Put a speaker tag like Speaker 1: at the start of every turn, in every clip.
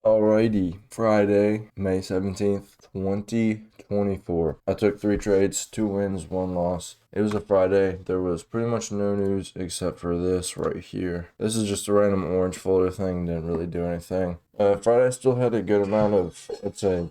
Speaker 1: Alrighty, Friday, May 17th, 2024. I took 3 trades, 2 wins, 1 loss. It was a Friday. There was pretty much no news except for this right here. This is just a random orange folder thing, didn't really do anything. Friday still had a good amount of, let's say,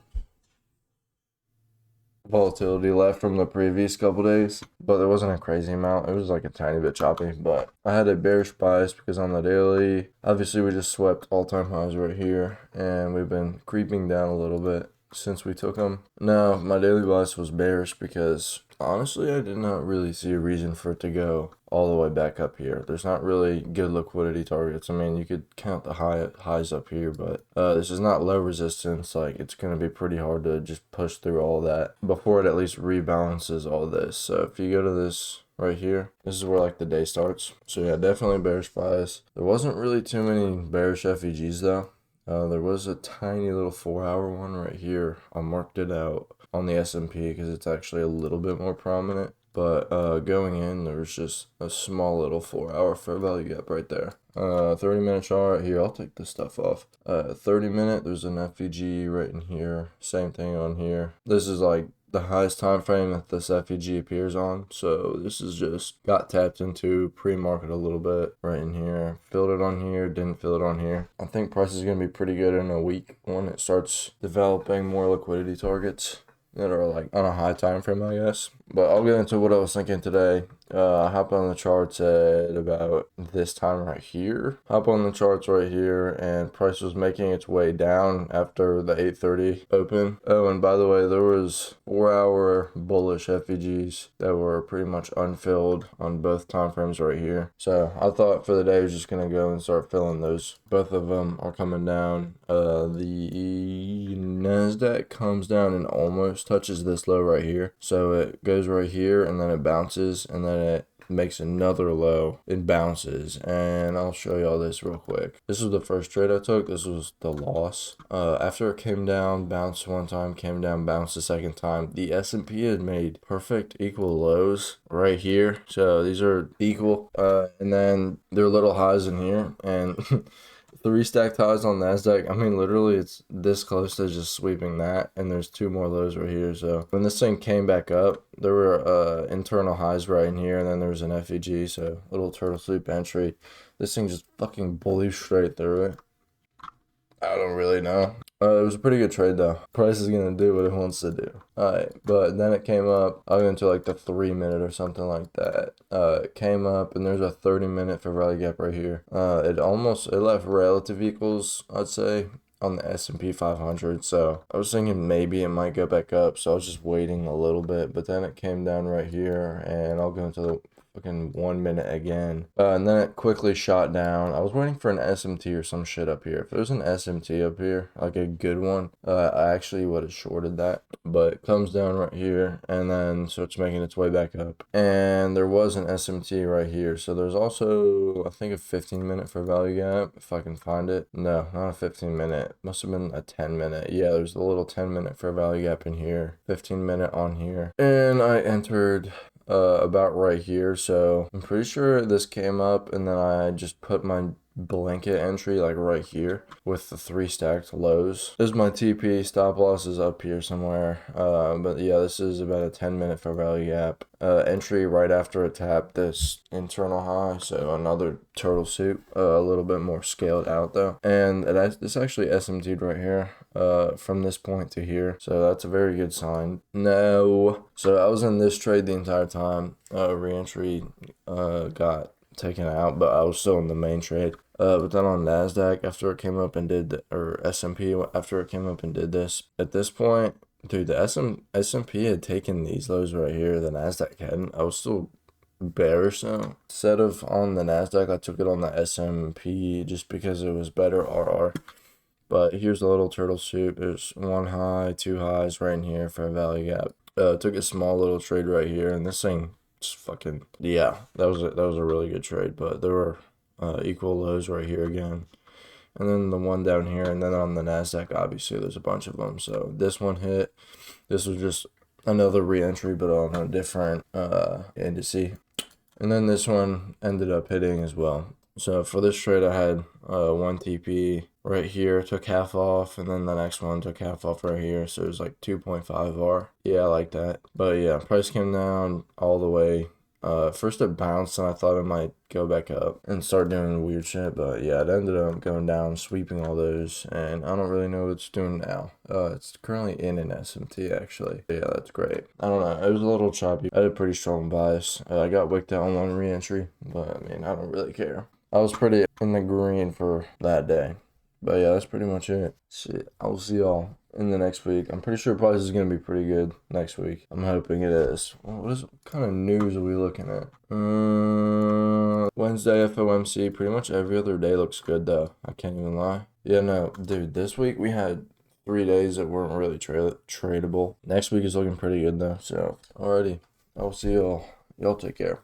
Speaker 1: volatility left from the previous couple days, but there wasn't a crazy amount. It was like a tiny bit choppy, but I had a bearish bias because on the daily, obviously we just swept all-time highs right here, and we've been creeping down a little bit since we took them. Now, my daily bias was bearish because honestly, I did not really see a reason for it to go all the way back up here. There's not really good liquidity targets. I mean, you could count the highs up here, but this is not low resistance. Like, it's going to be pretty hard to just push through all that before it at least rebalances all this. So if you go to this right here, this is where like the day starts. So yeah, definitely bearish bias. There wasn't really too many bearish FEGs though. There was a tiny little 4-hour one right here. I marked it out on the S&P because it's actually a little bit more prominent. But going in, there was just a small little 4-hour fair value gap right there. 30-minute chart right here. I'll take this stuff off. 30-minute, there's an FEG right in here. Same thing on here. This is like the highest time frame that this FEG appears on. So this is just got tapped into pre-market a little bit right in here. Filled it on here, didn't fill it on here. I think price is going to be pretty good in a week when it starts developing more liquidity targets that are like on a high time frame, I guess. But I'll get into what I was thinking today. Hop on the charts at about this time right here. Hop on the charts right here, and price was making its way down after the 8:30 open. Oh, and by the way, there was 4-hour bullish FEGs that were pretty much unfilled on both time frames right here. So I thought for the day I was just gonna go and start filling those. Both of them are coming down. The Nasdaq comes down and almost touches this low right here. So it goes right here and then it bounces and then it makes another low. It bounces, and I'll show y'all this real quick. This was the first trade I took. This was the loss. After it came down, bounced one time, came down, bounced the second time. The S&P had made perfect equal lows right here. So these are equal, and then there are little highs in here, and 3 stacked highs on Nasdaq. I mean, literally, it's this close to just sweeping that, and there's 2 more lows right here. So when this thing came back up, there were internal highs right in here, and then there was an FEG, so little turtle soup entry. This thing just fucking bullied straight through it. I don't really know. It was a pretty good trade though. Price is gonna do what it wants to do. Alright, but then it came up. I went into like the 3-minute or something like that. It came up, and there's a 30-minute fair value gap right here. It left relative equals, I'd say, on the S&P 500. So I was thinking maybe it might go back up. So I was just waiting a little bit, but then it came down right here, and I'll go into the fucking 1 minute again, and then it quickly shot down. I was waiting for an SMT or some shit up here. If there was an SMT up here, like a good one, I actually would have shorted that, but it comes down right here and then starts making its way back up, and there was an SMT right here. So there's also, I think, a 15-minute fair value gap, if I can find it. No, not a 15-minute, must have been a 10-minute. Yeah, there's a little 10-minute fair value gap in here, 15-minute on here, and I entered about right here. So I'm pretty sure this came up, and then I just put my blanket entry like right here with the 3 stacked lows. This is my TP. Stop loss is up here somewhere, but yeah, this is about a 10-minute fair value gap. Entry right after it tapped this internal high, so another turtle soup, a little bit more scaled out though, and this actually SMT'd right here from this point to here, so that's a very good sign. No, so I was in this trade the entire time. Re-entry got taken out, but I was still in the main trade. But then on Nasdaq, after it came up and did, or S&P, after it came up and did this, at this point, dude, the S&P had taken these lows right here, the Nasdaq hadn't. I was still bearish though. Instead of on the Nasdaq, I took it on the S&P just because it was better RR. But here's a little turtle soup. There's 1 high, 2 highs right in here for a value gap. Took a small little trade right here, and this thing just fucking, yeah, that was a really good trade. But there were equal lows right here again, and then the one down here, and then on the Nasdaq, obviously there's a bunch of them. So this one hit. This was just another re-entry, but on a different indice, and then this one ended up hitting as well. So for this trade, I had 1 TP right here, took half off, and then the next one took half off right here. So it was like 2.5 R. Yeah, I like that. But yeah, price came down all the way. First it bounced, and I thought it might go back up and start doing weird shit. But yeah, it ended up going down, sweeping all those, and I don't really know what it's doing now. It's currently in an SMT actually. Yeah, that's great. I don't know. It was a little choppy. I had a pretty strong bias. I got wicked out on 1 re-entry, but I mean, I don't really care. I was pretty in the green for that day. But yeah, that's pretty much it. Shit, I will see y'all in the next week. I'm pretty sure price is going to be pretty good next week. I'm hoping it is. What kind of news are we looking at? Wednesday FOMC. Pretty much every other day looks good though. I can't even lie. Yeah, no, dude, this week we had 3 days that weren't really tradable. Next week is looking pretty good though. So, alrighty. I will see y'all. Y'all take care.